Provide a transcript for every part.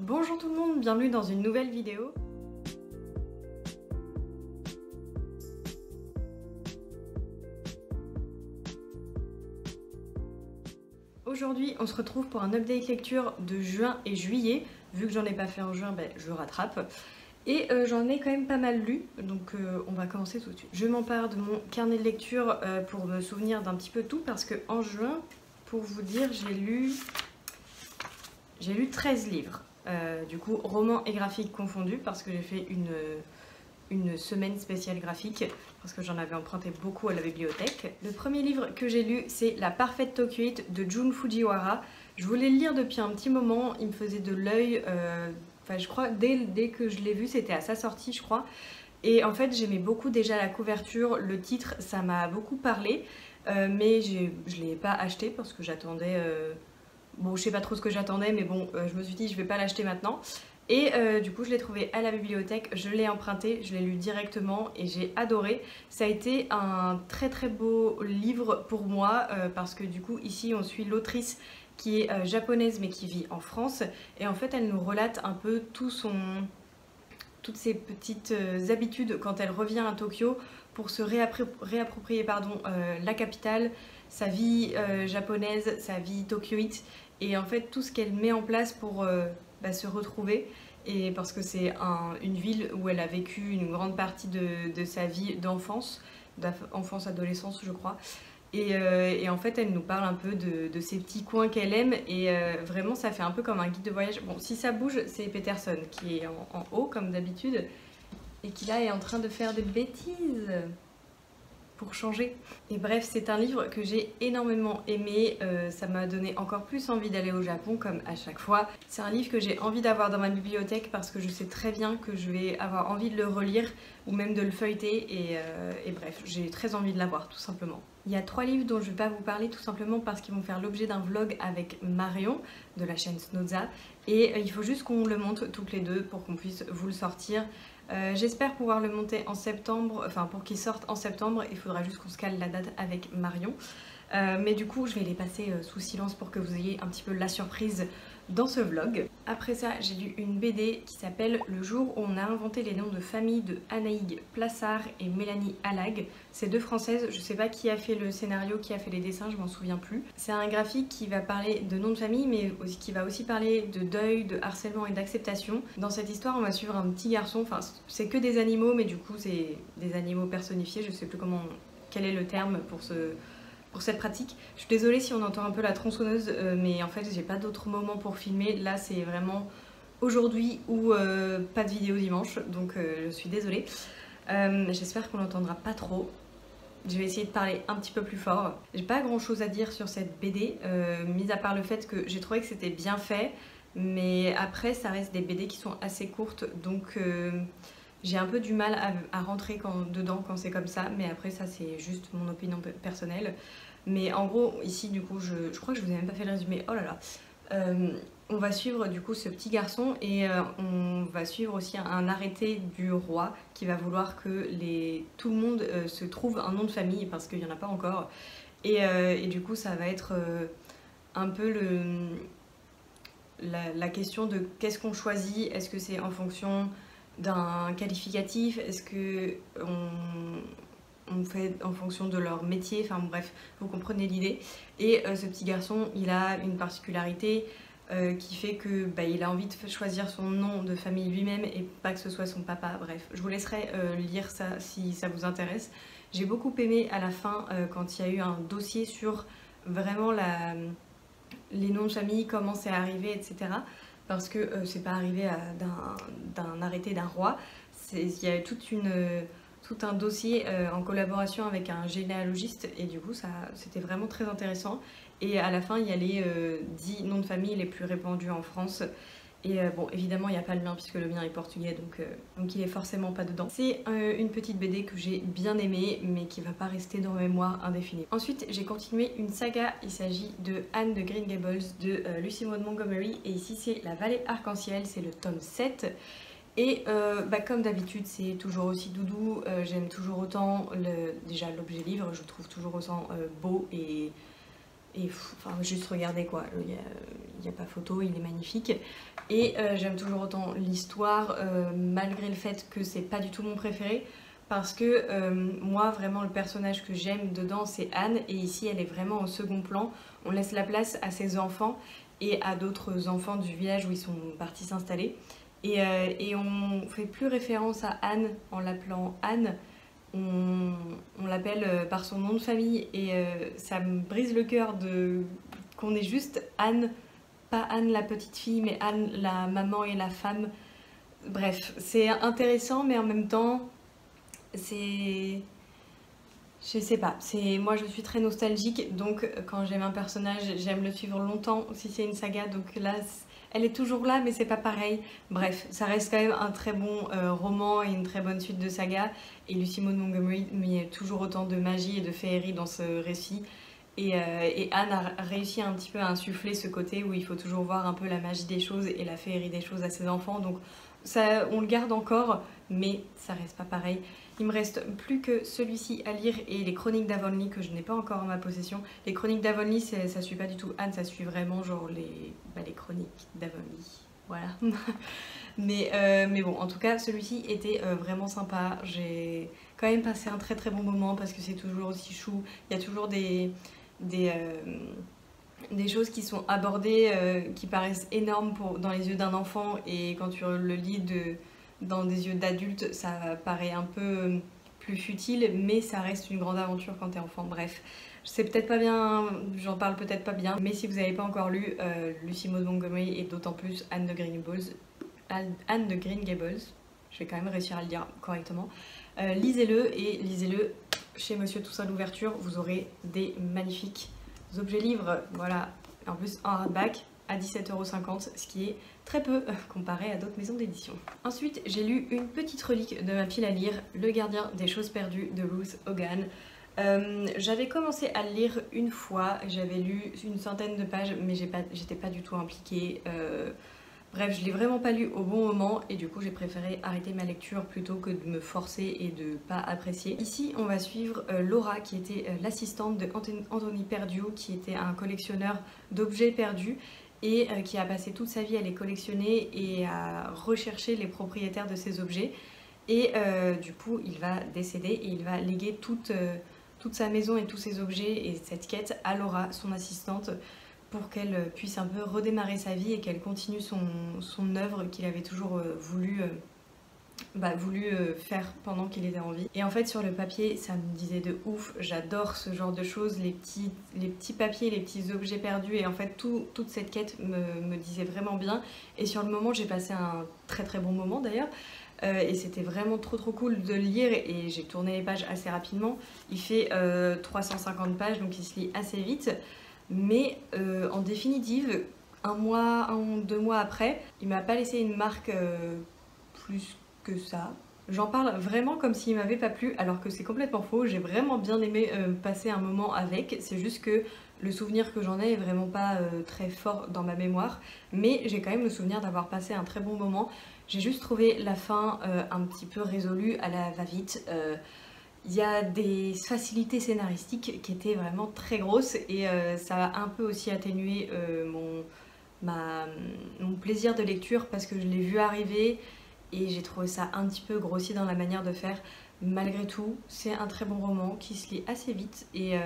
Bonjour tout le monde, bienvenue dans une nouvelle vidéo. Aujourd'hui, on se retrouve pour un update lecture de juin et juillet. Vu que j'en ai pas fait en juin, je rattrape. Et j'en ai quand même pas mal lu, donc on va commencer tout de suite. Je m'empare de mon carnet de lecture pour me souvenir d'un petit peu tout, parce que en juin, pour vous dire, j'ai lu 13 livres. Du coup, romans et graphiques confondus, parce que j'ai fait une semaine spéciale graphique, parce que j'en avais emprunté beaucoup à la bibliothèque. Le premier livre que j'ai lu, c'est La parfaite Tokyoïte de Jun Fujiwara. Je voulais le lire depuis un petit moment, il me faisait de l'œil, enfin je crois dès que je l'ai vu, c'était à sa sortie je crois. Et en fait j'aimais beaucoup déjà la couverture, le titre, ça m'a beaucoup parlé, mais je ne l'ai pas acheté parce que j'attendais... Bon, je sais pas trop ce que j'attendais, mais bon, je me suis dit je vais pas l'acheter maintenant. Et du coup, je l'ai trouvé à la bibliothèque, je l'ai emprunté, je l'ai lu directement et j'ai adoré. Ça a été un très très beau livre pour moi parce que du coup, ici, on suit l'autrice qui est japonaise mais qui vit en France. Et en fait, elle nous relate un peu toutes ses petites habitudes quand elle revient à Tokyo pour se réapproprier la capitale, sa vie japonaise, sa vie tokyoïte. Et en fait, tout ce qu'elle met en place pour se retrouver. Et parce que c'est une ville où elle a vécu une grande partie de sa vie d'enfance, adolescence je crois. Et en fait, elle nous parle un peu de ces petits coins qu'elle aime. Et vraiment, ça fait un peu comme un guide de voyage. Bon, si ça bouge, c'est Peterson qui est en haut comme d'habitude. Et qui là est en train de faire des bêtises. Pour changer. Et bref, c'est un livre que j'ai énormément aimé, ça m'a donné encore plus envie d'aller au Japon comme à chaque fois. C'est un livre que j'ai envie d'avoir dans ma bibliothèque parce que je sais très bien que je vais avoir envie de le relire ou même de le feuilleter et bref, j'ai très envie de l'avoir tout simplement. Il y a 3 livres dont je ne vais pas vous parler tout simplement parce qu'ils vont faire l'objet d'un vlog avec Marion de la chaîne Snowza et il faut juste qu'on le monte toutes les deux pour qu'on puisse vous le sortir. J'espère pouvoir le monter en septembre, enfin pour qu'il sorte en septembre, il faudra juste qu'on se cale la date avec Marion. Mais du coup, je vais les passer sous silence pour que vous ayez un petit peu la surprise dans ce vlog. Après ça, j'ai lu une BD qui s'appelle Le jour où on a inventé les noms de famille de Anaïg Plassard et Mélanie Allag. C'est 2 françaises, je sais pas qui a fait le scénario, qui a fait les dessins, je m'en souviens plus. C'est un graphique qui va parler de noms de famille, mais qui va aussi parler de deuil, de harcèlement et d'acceptation. Dans cette histoire, on va suivre un petit garçon, enfin c'est que des animaux, mais du coup c'est des animaux personnifiés, je sais plus quel est le terme pour cette pratique. Je suis désolée si on entend un peu la tronçonneuse, mais en fait j'ai pas d'autre moment pour filmer. Là c'est vraiment aujourd'hui ou pas de vidéo dimanche, donc je suis désolée. J'espère qu'on l'entendra pas trop. Je vais essayer de parler un petit peu plus fort. J'ai pas grand chose à dire sur cette BD, mis à part le fait que j'ai trouvé que c'était bien fait, mais après ça reste des BD qui sont assez courtes, donc j'ai un peu du mal à rentrer dedans quand c'est comme ça, mais après ça c'est juste mon opinion personnelle. Mais en gros, ici du coup, je crois que je vous ai même pas fait le résumé, oh là là. On va suivre du coup ce petit garçon et on va suivre aussi un arrêté du roi qui va vouloir que tout le monde se trouve un nom de famille parce qu'il n'y en a pas encore. Et du coup ça va être un peu la question de qu'est-ce qu'on choisit. Est-ce que c'est en fonction d'un qualificatif? Est-ce que on fait en fonction de leur métier? Enfin bref, vous comprenez l'idée. Et ce petit garçon, il a une particularité qui fait que il a envie de choisir son nom de famille lui-même et pas que ce soit son papa. Bref, je vous laisserai lire ça si ça vous intéresse. J'ai beaucoup aimé à la fin quand il y a eu un dossier sur vraiment les noms de famille, comment c'est arrivé, etc. Parce que c'est pas arrivé d'un arrêté d'un roi. Il y a tout un dossier en collaboration avec un généalogiste et du coup c'était vraiment très intéressant. Et à la fin il y a les 10 noms de famille les plus répandus en France. Et bon, évidemment il n'y a pas le mien puisque le mien est portugais, donc il est forcément pas dedans. C'est une petite BD que j'ai bien aimée mais qui va pas rester dans ma mémoire indéfinie. Ensuite j'ai continué une saga, il s'agit de Anne de Green Gables de Lucy Maud Montgomery et ici c'est La Vallée Arc-en-Ciel, c'est le tome 7. Et comme d'habitude c'est toujours aussi doudou, j'aime toujours autant déjà l'objet livre, je le trouve toujours autant beau et Et enfin, juste regardez quoi, il n'y a pas photo, il est magnifique. Et j'aime toujours autant l'histoire, malgré le fait que c'est pas du tout mon préféré. Parce que moi, vraiment, le personnage que j'aime dedans, c'est Anne. Et ici, elle est vraiment au second plan. On laisse la place à ses enfants et à d'autres enfants du village où ils sont partis s'installer. Et on fait plus référence à Anne en l'appelant Anne. On l'appelle par son nom de famille et ça me brise le cœur qu'on ait juste Anne, pas Anne la petite fille, mais Anne la maman et la femme. Bref, c'est intéressant, mais en même temps, c'est... Je sais pas, moi je suis très nostalgique, donc quand j'aime un personnage, j'aime le suivre longtemps, si c'est une saga, donc là, elle est toujours là, mais c'est pas pareil. Bref, ça reste quand même un très bon roman et une très bonne suite de saga, et Lucy Maud Montgomery met toujours autant de magie et de féerie dans ce récit, et Anne a réussi un petit peu à insuffler ce côté où il faut toujours voir un peu la magie des choses et la féerie des choses à ses enfants, donc ça, on le garde encore, mais ça reste pas pareil. Il me reste plus que celui-ci à lire et les Chroniques d'Avonlea que je n'ai pas encore en ma possession. Les Chroniques d'Avonlea, ça suit pas du tout Anne, ça suit vraiment genre les Chroniques d'Avonlea. Voilà. mais bon, en tout cas, celui-ci était vraiment sympa. J'ai quand même passé un très très bon moment parce que c'est toujours aussi chou. Il y a toujours des choses qui sont abordées qui paraissent énormes dans les yeux d'un enfant et quand tu le lis dans des yeux d'adulte, ça paraît un peu plus futile, mais ça reste une grande aventure quand t'es enfant. Bref, c'est peut-être pas bien, j'en parle peut-être pas bien, mais si vous n'avez pas encore lu Lucy Maud Montgomery et d'autant plus Anne de Green Gables, je vais quand même réussir à le dire correctement, lisez-le et lisez-le chez Monsieur Toussaint l'ouverture, vous aurez des magnifiques objets livres, voilà, en plus en hardback à 17,50 €, ce qui est très peu comparé à d'autres maisons d'édition. Ensuite, j'ai lu une petite relique de ma pile à lire, Le Gardien des choses perdues de Ruth Hogan. J'avais commencé à le lire une fois, j'avais lu une centaine de pages, mais j'étais pas du tout impliquée. Bref, je l'ai vraiment pas lu au bon moment et du coup j'ai préféré arrêter ma lecture plutôt que de me forcer et de pas apprécier. Ici on va suivre Laura qui était l'assistante de Anthony Perdue, qui était un collectionneur d'objets perdus et qui a passé toute sa vie à les collectionner et à rechercher les propriétaires de ces objets. Et du coup il va décéder et il va léguer toute sa maison et tous ses objets et cette quête à Laura, son assistante, pour qu'elle puisse un peu redémarrer sa vie et qu'elle continue son œuvre qu'il avait toujours voulu faire pendant qu'il était en vie. Et en fait sur le papier ça me disait de ouf, j'adore ce genre de choses, les petits papiers, les petits objets perdus, et en fait toute cette quête me disait vraiment bien et sur le moment j'ai passé un très très bon moment d'ailleurs. Et c'était vraiment trop cool de le lire et j'ai tourné les pages assez rapidement. Il fait 350 pages donc il se lit assez vite. Mais en définitive, 2 mois après, il m'a pas laissé une marque plus que ça. J'en parle vraiment comme s'il m'avait pas plu, alors que c'est complètement faux. J'ai vraiment bien aimé passer un moment avec. C'est juste que le souvenir que j'en ai est vraiment pas très fort dans ma mémoire. Mais j'ai quand même le souvenir d'avoir passé un très bon moment. J'ai juste trouvé la fin un petit peu résolue à la va-vite. Il y a des facilités scénaristiques qui étaient vraiment très grosses et ça a un peu aussi atténué mon plaisir de lecture parce que je l'ai vu arriver et j'ai trouvé ça un petit peu grossier dans la manière de faire. Malgré tout, c'est un très bon roman qui se lit assez vite et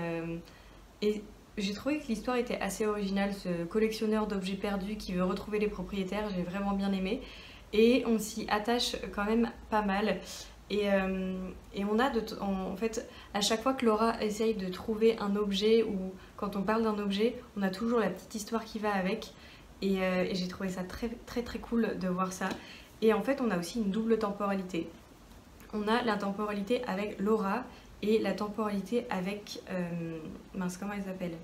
j'ai trouvé que l'histoire était assez originale. Ce collectionneur d'objets perdus qui veut retrouver les propriétaires, j'ai vraiment bien aimé et on s'y attache quand même pas mal. Et on a en fait, à chaque fois que Laura essaye de trouver un objet ou quand on parle d'un objet, on a toujours la petite histoire qui va avec. Et j'ai trouvé ça très cool de voir ça. Et en fait, on a aussi une double temporalité. On a la temporalité avec Laura et la temporalité avec... mince, comment elle s'appelle?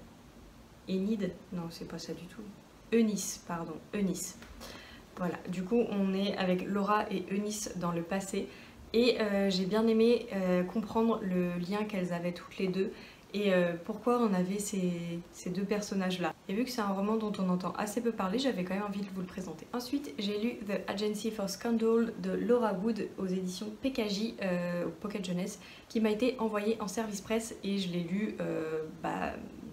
Enid? Non, c'est pas ça du tout. Eunice, pardon, Eunice. Voilà, du coup, on est avec Laura et Eunice dans le passé. Et j'ai bien aimé comprendre le lien qu'elles avaient toutes les deux et pourquoi on avait ces deux personnages-là. Et vu que c'est un roman dont on entend assez peu parler, j'avais quand même envie de vous le présenter. Ensuite, j'ai lu The Agency for Scandal de Laura Wood aux éditions PKJ, au Pocket Jeunesse, qui m'a été envoyé en service presse et je l'ai lu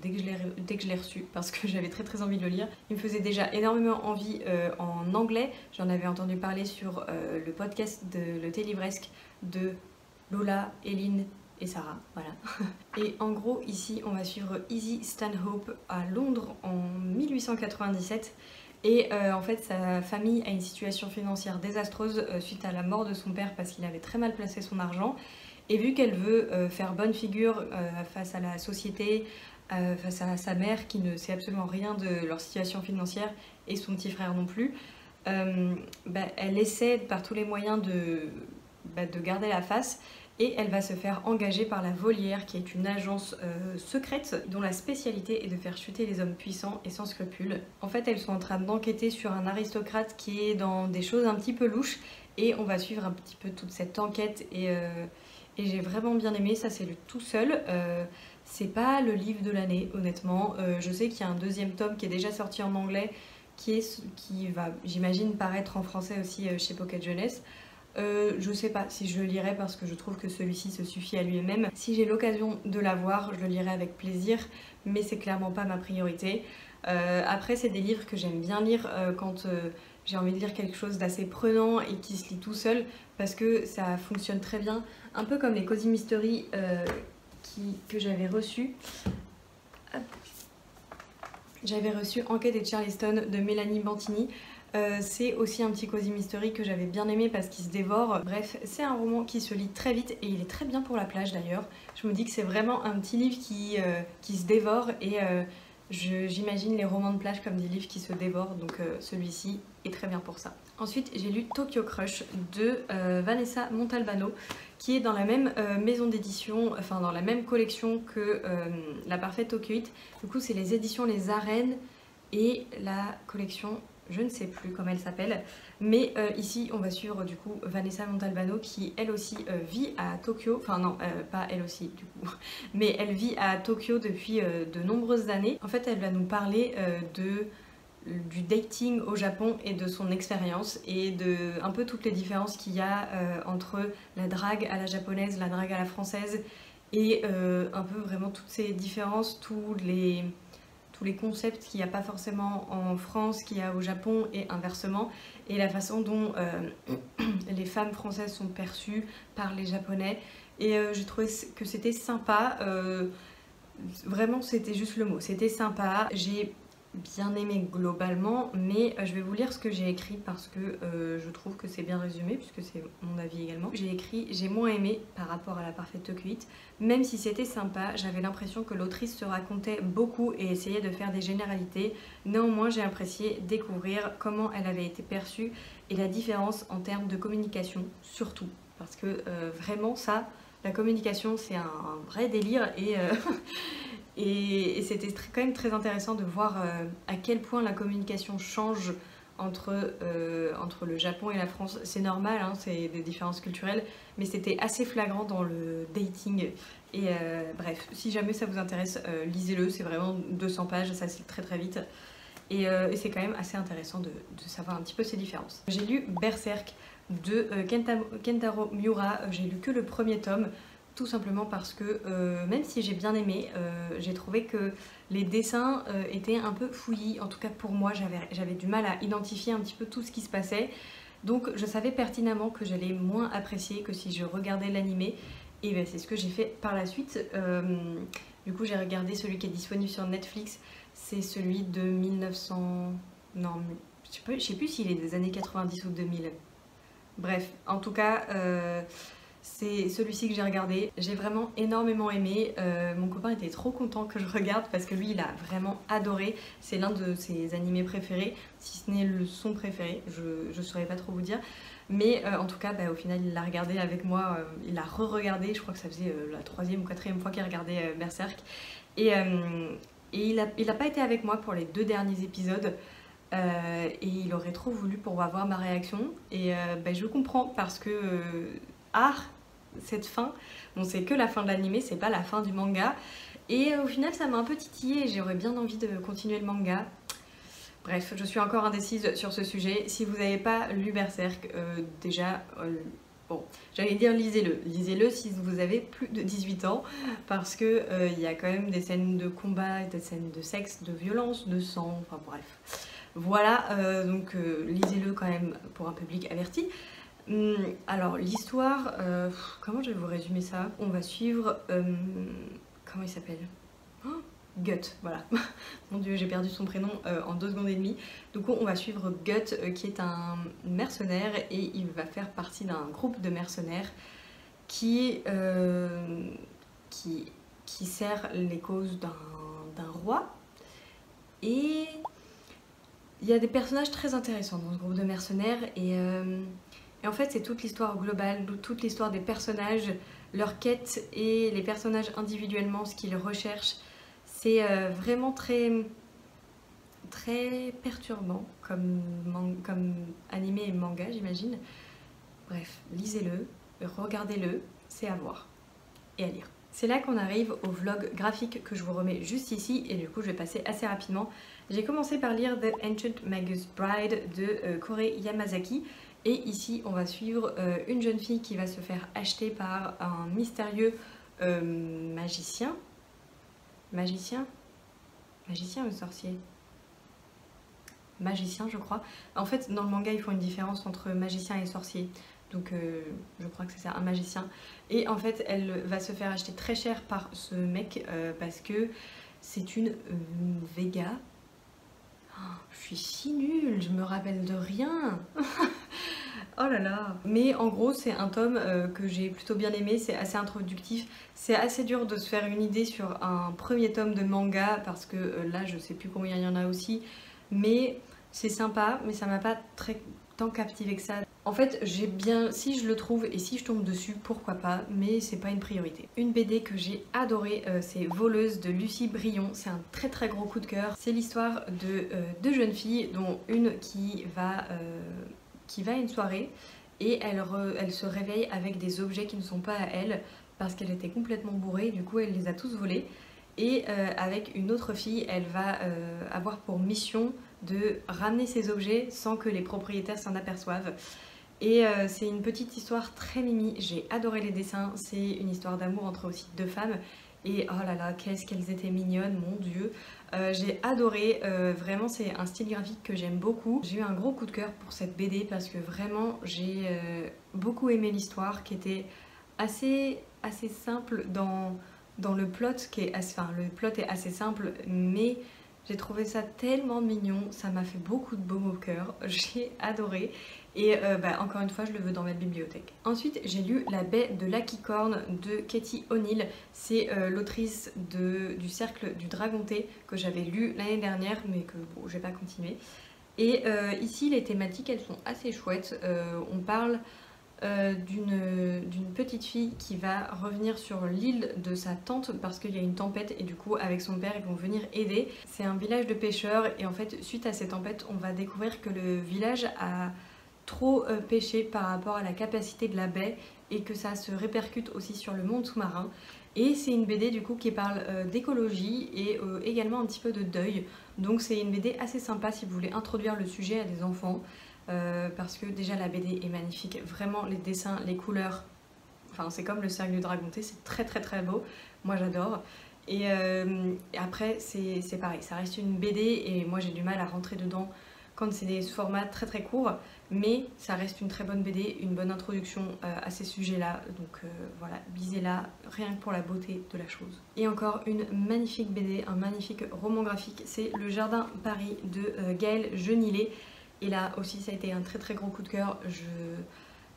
dès que je l'ai reçu parce que j'avais très envie de le lire. Il me faisait déjà énormément envie en anglais. J'en avais entendu parler sur le podcast de Le Thé Livresque de Lola, Eline et Sarah, voilà. Et en gros, ici, on va suivre Izzy Stanhope à Londres en 1897. Et en fait, sa famille a une situation financière désastreuse suite à la mort de son père parce qu'il avait très mal placé son argent. Et vu qu'elle veut faire bonne figure face à la société, face à sa mère qui ne sait absolument rien de leur situation financière et son petit frère non plus, elle essaie par tous les moyens de garder la face. Et elle va se faire engager par la Volière, qui est une agence secrète dont la spécialité est de faire chuter les hommes puissants et sans scrupules. En fait, elles sont en train d'enquêter sur un aristocrate qui est dans des choses un petit peu louches et on va suivre un petit peu toute cette enquête et j'ai vraiment bien aimé. Ça, c'est lu tout seul. C'est pas le livre de l'année, honnêtement. Je sais qu'il y a un deuxième tome qui est déjà sorti en anglais qui va, j'imagine, paraître en français aussi chez Pocket Jeunesse. Je sais pas si je le lirai parce que je trouve que celui-ci se suffit à lui-même. Si j'ai l'occasion de l'avoir, je le lirai avec plaisir, mais c'est clairement pas ma priorité. Après, c'est des livres que j'aime bien lire quand j'ai envie de lire quelque chose d'assez prenant et qui se lit tout seul parce que ça fonctionne très bien. Un peu comme les Cozy Mystery que j'avais reçus. J'avais reçu Enquête et Charleston de Mélanie Bantini. C'est aussi un petit Cozy Mystery que j'avais bien aimé parce qu'il se dévore. Bref, c'est un roman qui se lit très vite et il est très bien pour la plage d'ailleurs. Je me dis que c'est vraiment un petit livre qui se dévore et j'imagine les romans de plage comme des livres qui se dévorent, donc celui-ci est très bien pour ça. Ensuite, j'ai lu Tokyo Crush de Vanessa Montalbano, qui est dans la même maison d'édition, enfin dans la même collection que La Parfaite Tokyoïte. Du coup, c'est les éditions Les Arènes et la collection, je ne sais plus comment elle s'appelle, mais ici on va suivre du coup Vanessa Montalbano qui elle aussi vit à Tokyo, enfin non, pas elle aussi du coup, mais elle vit à Tokyo depuis de nombreuses années. En fait, elle va nous parler du dating au Japon et de son expérience et de un peu toutes les différences qu'il y a entre la drague à la japonaise, la drague à la française et un peu vraiment toutes ces différences, tous les concepts qu'il n'y a pas forcément en France, qu'il y a au Japon et inversement, et la façon dont les femmes françaises sont perçues par les Japonais. Et j'ai trouvé que c'était sympa, vraiment c'était juste le mot, c'était sympa. J'ai bien aimé globalement, mais je vais vous lire ce que j'ai écrit parce que je trouve que c'est bien résumé puisque c'est mon avis également. J'ai écrit: j'ai moins aimé par rapport à La Parfaite Tokyoïte, même si c'était sympa, j'avais l'impression que l'autrice se racontait beaucoup et essayait de faire des généralités. Néanmoins, j'ai apprécié découvrir comment elle avait été perçue et la différence en termes de communication, surtout parce que vraiment ça, la communication c'est un vrai délire et c'était quand même très intéressant de voir à quel point la communication change entre le Japon et la France. C'est normal, hein, c'est des différences culturelles, mais c'était assez flagrant dans le dating. Et bref, si jamais ça vous intéresse, lisez-le, c'est vraiment 200 pages, ça se lit très vite. Et c'est quand même assez intéressant de savoir un petit peu ces différences. J'ai lu Berserk de Kentaro Miura, j'ai lu que le premier tome. Tout simplement parce que même si j'ai bien aimé, j'ai trouvé que les dessins étaient un peu fouillis. En tout cas pour moi, j'avais du mal à identifier un petit peu tout ce qui se passait. Donc je savais pertinemment que j'allais moins apprécier que si je regardais l'animé. Et ben, c'est ce que j'ai fait par la suite. Du coup j'ai regardé celui qui est disponible sur Netflix. C'est celui de 1900... Non, je sais plus s'il est des années 90 ou 2000. Bref, en tout cas... c'est celui-ci que j'ai regardé, j'ai vraiment énormément aimé, mon copain était trop content que je regarde parce que lui il a vraiment adoré, c'est l'un de ses animés préférés, si ce n'est son préféré, je saurais pas trop vous dire, mais en tout cas au final il l'a regardé avec moi, il l'a re-regardé, je crois que ça faisait la 3e ou 4e fois qu'il regardait Berserk, et il a pas été avec moi pour les 2 derniers épisodes, et il aurait trop voulu pour avoir ma réaction, et je comprends parce que... cette fin, bon c'est que la fin de l'animé, c'est pas la fin du manga et au final ça m'a un peu titillé et j'aurais bien envie de continuer le manga. Bref, je suis encore indécise sur ce sujet. Si vous n'avez pas lu Berserk, déjà Bon, j'allais dire lisez-le. Lisez-le si vous avez plus de 18 ans, parce que il y a quand même des scènes de combat, des scènes de sexe, de violence, de sang, enfin bref. Voilà, donc lisez-le quand même pour un public averti. Alors l'histoire, comment je vais vous résumer ça? On va suivre, comment il s'appelle? Oh, Gut, voilà. Mon dieu, j'ai perdu son prénom en 2 secondes et demie. Donc on va suivre Gut qui est un mercenaire et il va faire partie d'un groupe de mercenaires qui, qui sert les causes d'un roi. Et il y a des personnages très intéressants dans ce groupe de mercenaires et en fait c'est toute l'histoire globale, toute l'histoire des personnages, leurs quêtes et les personnages individuellement, ce qu'ils recherchent. C'est vraiment très, très perturbant comme animé et manga, j'imagine. Bref, lisez-le, regardez-le, c'est à voir et à lire. C'est là qu'on arrive au vlog graphique que je vous remets juste ici et du coup je vais passer assez rapidement. J'ai commencé par lire The Ancient Magus Bride de Kore Yamazaki et ici on va suivre une jeune fille qui va se faire acheter par un mystérieux magicien. Magicien ou sorcier? Magicien je crois. En fait dans le manga ils font une différence entre magicien et sorcier. Donc je crois que c'est ça, un magicien. Et en fait elle va se faire acheter très cher par ce mec parce que c'est une Vega. Oh, je suis si nulle, je me rappelle de rien. Oh là là. Mais en gros c'est un tome que j'ai plutôt bien aimé, c'est assez introductif. C'est assez dur de se faire une idée sur un premier tome de manga parce que là je sais plus combien il y en a aussi. Mais c'est sympa, mais ça m'a pas très tant captivé que ça. En fait, j'ai bien, si je le trouve et si je tombe dessus, pourquoi pas, mais c'est pas une priorité. Une BD que j'ai adorée, c'est Voleuse de Lucie Brion. C'est un très très gros coup de cœur. C'est l'histoire de 2 jeunes filles, dont une qui va à une soirée et elle se réveille avec des objets qui ne sont pas à elle parce qu'elle était complètement bourrée. Du coup, elle les a tous volés. Et avec une autre fille, elle va avoir pour mission de ramener ces objets sans que les propriétaires s'en aperçoivent. Et c'est une petite histoire très mimi, j'ai adoré les dessins, c'est une histoire d'amour entre aussi 2 femmes. Et oh là là, qu'est-ce qu'elles étaient mignonnes, mon dieu. J'ai adoré, vraiment c'est un style graphique que j'aime beaucoup. J'ai eu un gros coup de cœur pour cette BD parce que vraiment j'ai beaucoup aimé l'histoire qui était assez simple dans le plot qui est assez, enfin, le plot est assez simple mais j'ai trouvé ça tellement mignon, ça m'a fait beaucoup de baume au cœur, j'ai adoré et encore une fois je le veux dans ma bibliothèque. Ensuite j'ai lu La baie de l'Aquicorne de Katie O'Neill, c'est l'autrice du Cercle du Dragonté que j'avais lu l'année dernière mais que bon, j'ai pas continué. Et ici les thématiques elles sont assez chouettes, on parle d'une petite fille qui va revenir sur l'île de sa tante parce qu'il y a une tempête et du coup avec son père ils vont venir aider. C'est un village de pêcheurs et en fait suite à ces tempêtes on va découvrir que le village a trop pêché par rapport à la capacité de la baie et que ça se répercute aussi sur le monde sous-marin. Et c'est une BD du coup qui parle d'écologie et également un petit peu de deuil. Donc c'est une BD assez sympa si vous voulez introduire le sujet à des enfants. Parce que déjà la BD est magnifique, vraiment les dessins, les couleurs, enfin c'est comme le Cercle du Dragonté, c'est très très très beau, moi j'adore. Et après c'est pareil, ça reste une BD et moi j'ai du mal à rentrer dedans quand c'est des formats très très courts, mais ça reste une très bonne BD, une bonne introduction à ces sujets-là, donc voilà, lisez-la rien que pour la beauté de la chose. Et encore une magnifique BD, un magnifique roman graphique, c'est Le Jardin Paris de Gaëlle Genillet. Et là aussi ça a été un très très gros coup de cœur.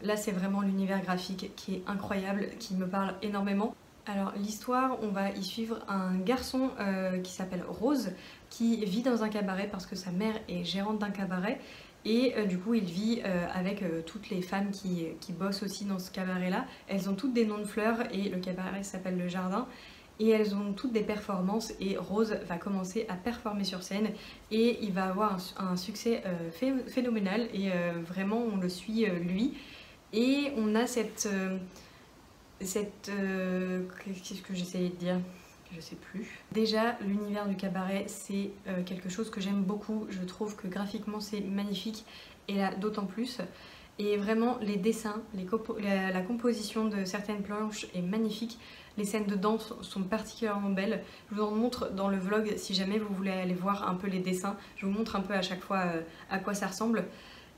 Là c'est vraiment l'univers graphique qui est incroyable, qui me parle énormément. Alors l'histoire, on va y suivre un garçon qui s'appelle Rose, qui vit dans un cabaret parce que sa mère est gérante d'un cabaret. Et du coup il vit avec toutes les femmes qui bossent aussi dans ce cabaret là. Elles ont toutes des noms de fleurs et le cabaret s'appelle Le Jardin. Et elles ont toutes des performances et Rose va commencer à performer sur scène et il va avoir un succès phénoménal et vraiment on le suit lui. Et on a qu'est-ce que j'essayais de dire? Je sais plus. Déjà l'univers du cabaret c'est quelque chose que j'aime beaucoup, je trouve que graphiquement c'est magnifique et là d'autant plus. Et vraiment, les dessins, la composition de certaines planches est magnifique. Les scènes de danse sont particulièrement belles. Je vous en montre dans le vlog si jamais vous voulez aller voir un peu les dessins. Je vous montre un peu à chaque fois à quoi ça ressemble.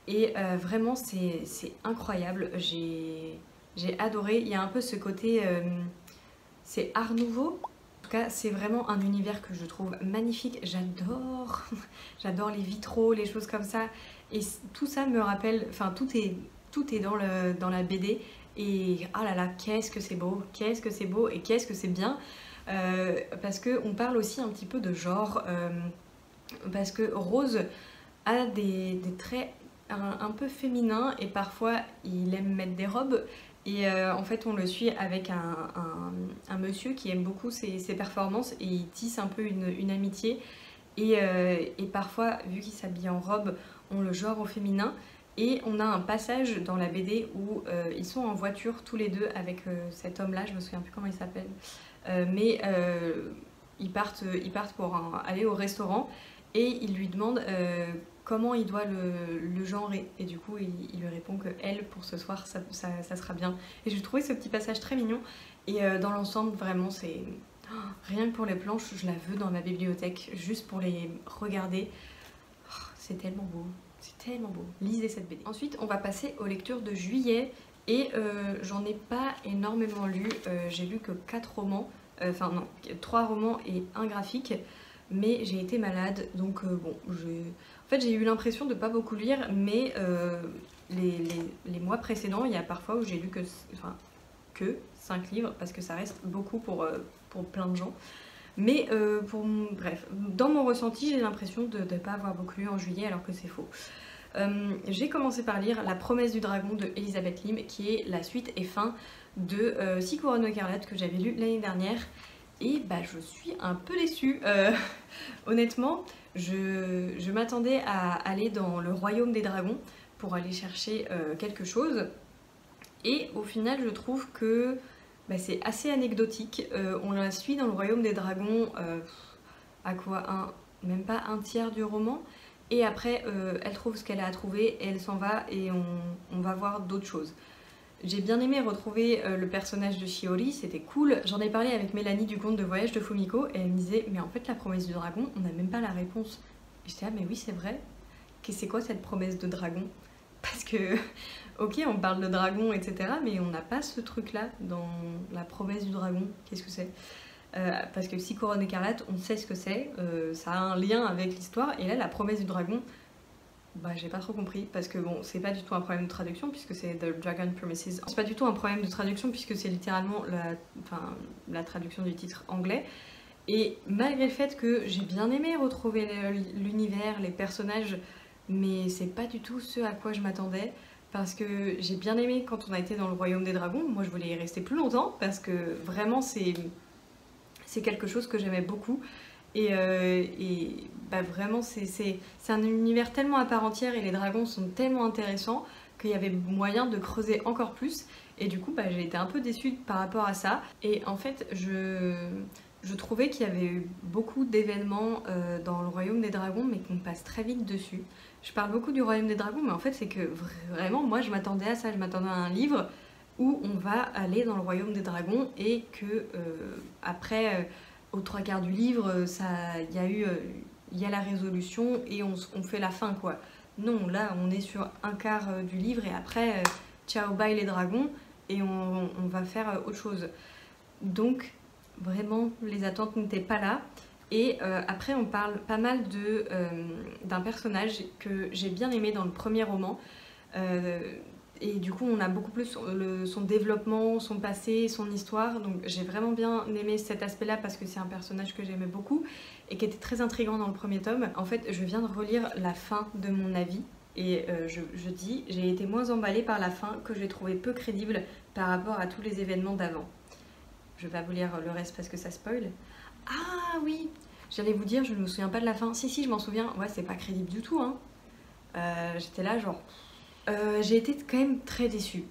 Et vraiment, c'est incroyable. J'ai adoré. Il y a un peu ce côté... c'est art nouveau. En tout cas, c'est vraiment un univers que je trouve magnifique. J'adore. J'adore les vitraux, les choses comme ça. Et tout ça me rappelle... Enfin, tout est dans la BD. Et ah là là, qu'est-ce que c'est beau, qu'est-ce que c'est beau et qu'est-ce que c'est bien. Parce qu'on parle aussi un petit peu de genre. Parce que Rose a des traits un peu féminins et parfois il aime mettre des robes. Et en fait on le suit avec un monsieur qui aime beaucoup ses performances et il tisse un peu une amitié. Et parfois, vu qu'il s'habille en robe, on le genre au féminin. Et on a un passage dans la BD où ils sont en voiture tous les deux avec cet homme-là, je me souviens plus comment il s'appelle, mais ils partent pour aller au restaurant et il lui demande comment il doit le genrer. Et du coup, il lui répond que elle, pour ce soir, ça sera bien. Et j'ai trouvé ce petit passage très mignon. Et dans l'ensemble, vraiment, c'est... rien que pour les planches, je la veux dans ma bibliothèque, juste pour les regarder. Oh, c'est tellement beau. C'est tellement beau, lisez cette BD. Ensuite, on va passer aux lectures de juillet et j'en ai pas énormément lu. J'ai lu que 4 romans, enfin non, 3 romans et un graphique, mais j'ai été malade donc bon, en fait j'ai eu l'impression de pas beaucoup lire, mais les mois précédents, il y a parfois où j'ai lu que 5 livres parce que ça reste beaucoup pour plein de gens. Mais bref, dans mon ressenti, j'ai l'impression de ne pas avoir beaucoup lu en juillet alors que c'est faux. J'ai commencé par lire La promesse du dragon de Elisabeth Lim, qui est la suite et fin de Six couronnes écarlates que j'avais lu l'année dernière. Et bah, je suis un peu déçue. Honnêtement, je m'attendais à aller dans le royaume des dragons pour aller chercher quelque chose. Et au final, je trouve que... bah, c'est assez anecdotique, on la suit dans le royaume des dragons à quoi même pas un tiers du roman, et après elle trouve ce qu'elle a à trouver et elle s'en va et on va voir d'autres choses. J'ai bien aimé retrouver le personnage de Shiori, c'était cool. J'en ai parlé avec Mélanie du conte de voyage de Fumiko et elle me disait mais en fait la promesse du dragon, on n'a même pas la réponse. Et j'étais ah mais oui c'est vrai, c'est quoi cette promesse de dragon? Parce que, ok, on parle de dragon, etc., mais on n'a pas ce truc-là dans la promesse du dragon. Qu'est-ce que c'est? Parce que Six couronnes écarlates, on sait ce que c'est, ça a un lien avec l'histoire, et là, la promesse du dragon, bah, j'ai pas trop compris, parce que bon, c'est pas du tout un problème de traduction, puisque c'est The Dragon Promises. C'est pas du tout un problème de traduction, puisque c'est littéralement la traduction du titre anglais. Et malgré le fait que j'ai bien aimé retrouver l'univers, les personnages, mais c'est pas du tout ce à quoi je m'attendais, parce que j'ai bien aimé quand on a été dans le royaume des dragons. Moi je voulais y rester plus longtemps parce que vraiment c'est quelque chose que j'aimais beaucoup et bah, vraiment c'est un univers tellement à part entière et les dragons sont tellement intéressants qu'il y avait moyen de creuser encore plus, et du coup bah, j'ai été un peu déçue par rapport à ça. Et en fait je trouvais qu'il y avait eu beaucoup d'événements dans le royaume des dragons mais qu'on passe très vite dessus. Je parle beaucoup du royaume des dragons, mais en fait c'est que vraiment moi je m'attendais à ça, je m'attendais à un livre où on va aller dans le royaume des dragons et que après aux 3/4 du livre il y a la résolution et on fait la fin quoi. Non, là on est sur 1/4 du livre et après ciao bye les dragons et on va faire autre chose. Donc vraiment les attentes n'étaient pas là. Et après on parle pas mal d'un personnage que j'ai bien aimé dans le premier roman, et du coup on a beaucoup plus son développement, son passé, son histoire, donc j'ai vraiment bien aimé cet aspect là parce que c'est un personnage que j'aimais beaucoup et qui était très intriguant dans le premier tome. En fait je viens de relire la fin de mon avis et je dis j'ai été moins emballée par la fin que j'ai trouvé peu crédible par rapport à tous les événements d'avant. Je vais pas vous lire le reste parce que ça spoil. Ah oui, j'allais vous dire, je ne me souviens pas de la fin. Si, je m'en souviens. Ouais, c'est pas crédible du tout, hein. J'étais là, genre... j'ai été quand même très déçue.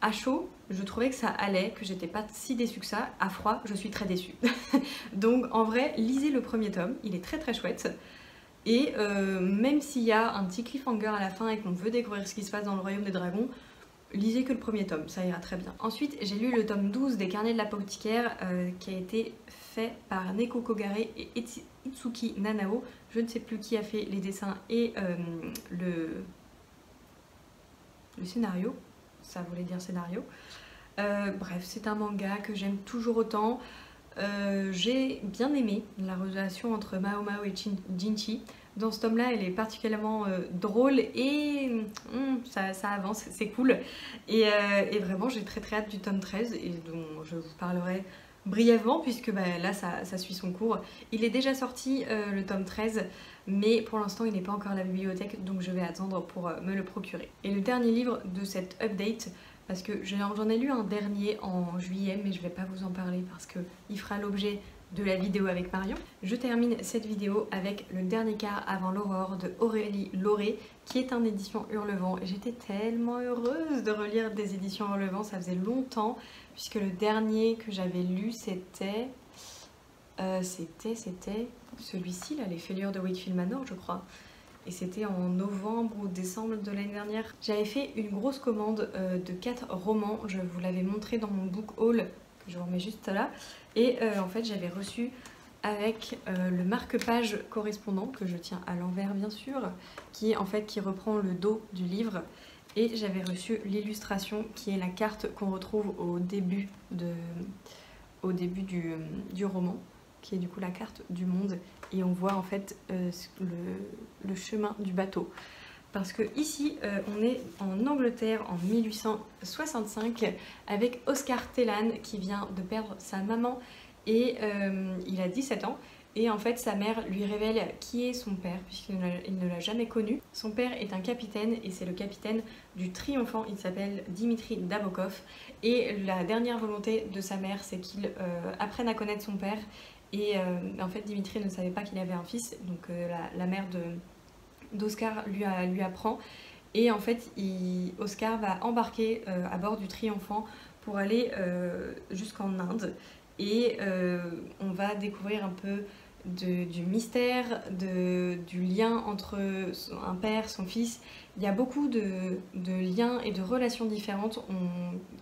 À chaud, je trouvais que ça allait, que j'étais pas si déçue que ça. À froid, je suis très déçue. Donc, en vrai, lisez le premier tome. Il est très très chouette. Et même s'il y a un petit cliffhanger à la fin et qu'on veut découvrir ce qui se passe dans le royaume des dragons, lisez que le premier tome, ça ira très bien. Ensuite, j'ai lu le tome 12 des Carnets de l'apothicaire qui a été fait par Neko Kogare et Itsuki Nanao. Je ne sais plus qui a fait les dessins et le scénario, ça voulait dire scénario. Bref, c'est un manga que j'aime toujours autant. J'ai bien aimé la relation entre Mao Mao et Jinchi. Dans ce tome-là, elle est particulièrement drôle et ça avance, c'est cool. Et vraiment, j'ai très hâte du tome 13 et dont je vous parlerai brièvement puisque là, ça suit son cours. Il est déjà sorti, le tome 13, mais pour l'instant, il n'est pas encore à la bibliothèque, donc je vais attendre pour me le procurer. Et le dernier livre de cette update, parce que j'en ai lu un dernier en juillet, mais je ne vais pas vous en parler parce qu'il fera l'objet de la vidéo avec Marion. Je termine cette vidéo avec le dernier quart avant l'aurore de Aurélie Lauré, qui est un édition Hurlevent. Et j'étais tellement heureuse de relire des éditions Hurlevent, ça faisait longtemps, puisque le dernier que j'avais lu c'était celui-ci là, Les Fêlures de Wakefield Manor, je crois. Et c'était en novembre ou décembre de l'année dernière. J'avais fait une grosse commande de 4 romans, je vous l'avais montré dans mon book haul, que je vous remets juste là. Et en fait j'avais reçu avec le marque-page correspondant, que je tiens à l'envers bien sûr, qui reprend le dos du livre. Et j'avais reçu l'illustration qui est la carte qu'on retrouve au début du roman, qui est du coup la carte du monde, et on voit en fait le chemin du bateau. Parce que ici, on est en Angleterre en 1865 avec Oscar Tellan qui vient de perdre sa maman et il a 17 ans. Et en fait, sa mère lui révèle qui est son père puisqu'il ne l'a jamais connu. Son père est un capitaine et c'est le capitaine du Triomphant, il s'appelle Dimitri Nabokov. Et la dernière volonté de sa mère, c'est qu'il apprenne à connaître son père. Et en fait, Dimitri ne savait pas qu'il avait un fils, donc la mère d'Oscar lui apprend. Et en fait, Oscar va embarquer à bord du Triomphant pour aller jusqu'en Inde. Et on va découvrir un peu du mystère, du lien entre un père, son fils. Il y a beaucoup de liens et de relations différentes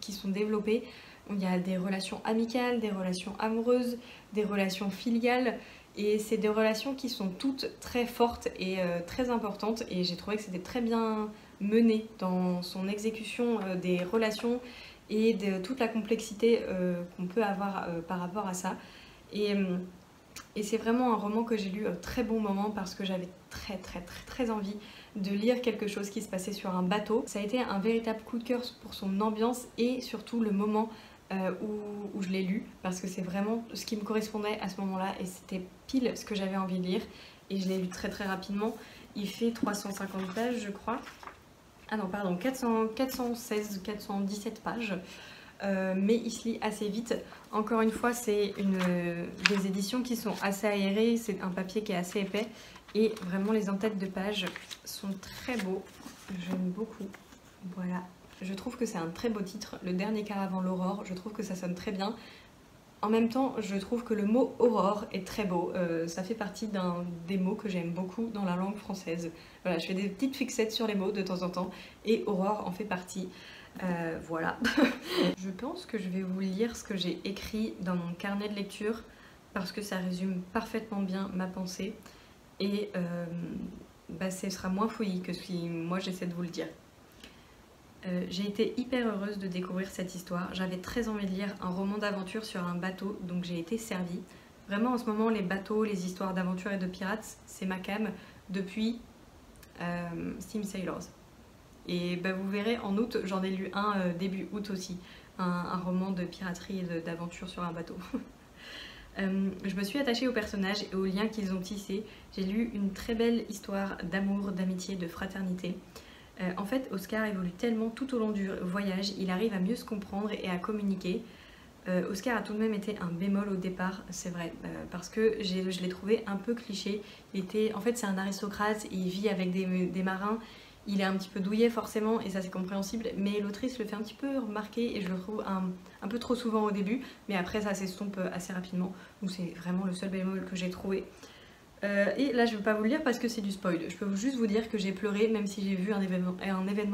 qui sont développées. Il y a des relations amicales, des relations amoureuses, des relations filiales. Et c'est des relations qui sont toutes très fortes et très importantes. Et j'ai trouvé que c'était très bien mené dans son exécution des relations et de toute la complexité qu'on peut avoir par rapport à ça. Et c'est vraiment un roman que j'ai lu très bon moment parce que j'avais très envie de lire quelque chose qui se passait sur un bateau. Ça a été un véritable coup de cœur pour son ambiance et surtout le moment où je l'ai lu, parce que c'est vraiment ce qui me correspondait à ce moment-là et c'était pile ce que j'avais envie de lire. Et je l'ai lu très rapidement. Il fait 350 pages, je crois. Ah non, pardon, 416, 417 pages. Mais il se lit assez vite. Encore une fois, c'est des éditions qui sont assez aérées, c'est un papier qui est assez épais et vraiment les en-têtes de pages sont très beaux. J'aime beaucoup. Voilà. Je trouve que c'est un très beau titre, Le dernier quart avant l'aurore. Je trouve que ça sonne très bien. En même temps, je trouve que le mot aurore est très beau. Ça fait partie des mots que j'aime beaucoup dans la langue française. Voilà, je fais des petites fixettes sur les mots de temps en temps et aurore en fait partie. Voilà. Je pense que je vais vous lire ce que j'ai écrit dans mon carnet de lecture parce que ça résume parfaitement bien ma pensée et ce sera moins fouillis que si moi j'essaie de vous le dire. J'ai été hyper heureuse de découvrir cette histoire. J'avais très envie de lire un roman d'aventure sur un bateau, donc j'ai été servie. Vraiment en ce moment, les bateaux, les histoires d'aventure et de pirates, c'est ma came depuis Steam Sailors. Et vous verrez, en août, j'en ai lu un début août aussi, un roman de piraterie et d'aventure sur un bateau. Je me suis attachée aux personnages et aux liens qu'ils ont tissés. J'ai lu une très belle histoire d'amour, d'amitié, de fraternité. En fait, Oscar évolue tellement tout au long du voyage, il arrive à mieux se comprendre et à communiquer. Oscar a tout de même été un bémol au départ, c'est vrai, parce que je l'ai trouvé un peu cliché. En fait, c'est un aristocrate, il vit avec des marins, il est un petit peu douillet forcément, et ça c'est compréhensible, mais l'autrice le fait un petit peu remarquer, et je le trouve un peu trop souvent au début, mais après ça s'estompe assez rapidement, donc c'est vraiment le seul bémol que j'ai trouvé. Et là je ne vais pas vous le lire parce que c'est du spoil. Je peux juste vous dire que j'ai pleuré même si j'ai vu un événement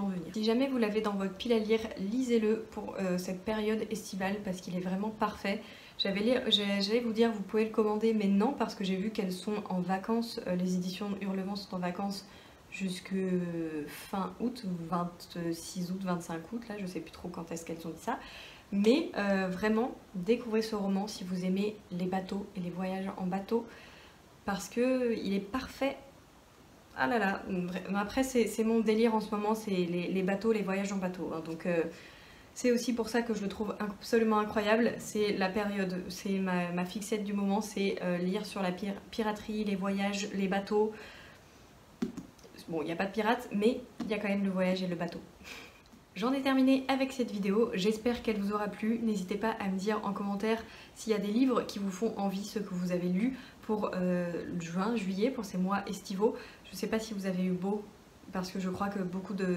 venir. Si jamais vous l'avez dans votre pile à lire, lisez-le pour cette période estivale parce qu'il est vraiment parfait. J'allais vous dire vous pouvez le commander mais non parce que j'ai vu qu'elles sont en vacances, les éditions Hurlevent sont en vacances jusque fin août, 26 août, 25 août, là je sais plus trop quand est-ce qu'elles ont dit ça. Mais vraiment, découvrez ce roman si vous aimez les bateaux et les voyages en bateau parce que il est parfait. Ah là là, après c'est mon délire en ce moment, c'est les bateaux, les voyages en bateau, hein, donc c'est aussi pour ça que je le trouve absolument incroyable. C'est la période, c'est ma fixette du moment, c'est lire sur la piraterie, les voyages, les bateaux. Bon, il n'y a pas de pirates, mais il y a quand même le voyage et le bateau. J'en ai terminé avec cette vidéo, j'espère qu'elle vous aura plu. N'hésitez pas à me dire en commentaire s'il y a des livres qui vous font envie, ceux que vous avez lus pour juin, juillet, pour ces mois estivaux. Je ne sais pas si vous avez eu beau, parce que je crois que beaucoup de...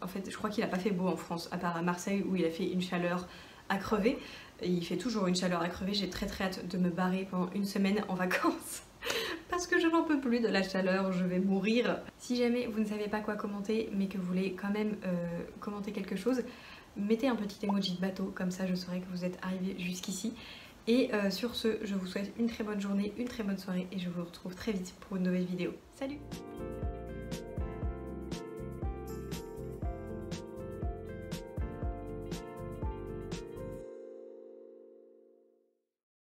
En fait, je crois qu'il n'a pas fait beau en France, à part à Marseille où il a fait une chaleur à crever. Et il fait toujours une chaleur à crever, j'ai très hâte de me barrer pendant une semaine en vacances. Parce que je n'en peux plus de la chaleur, je vais mourir. Si jamais vous ne savez pas quoi commenter, mais que vous voulez quand même commenter quelque chose, mettez un petit emoji de bateau, comme ça je saurai que vous êtes arrivé jusqu'ici. Et sur ce, je vous souhaite une très bonne journée, une très bonne soirée, et je vous retrouve très vite pour une nouvelle vidéo. Salut!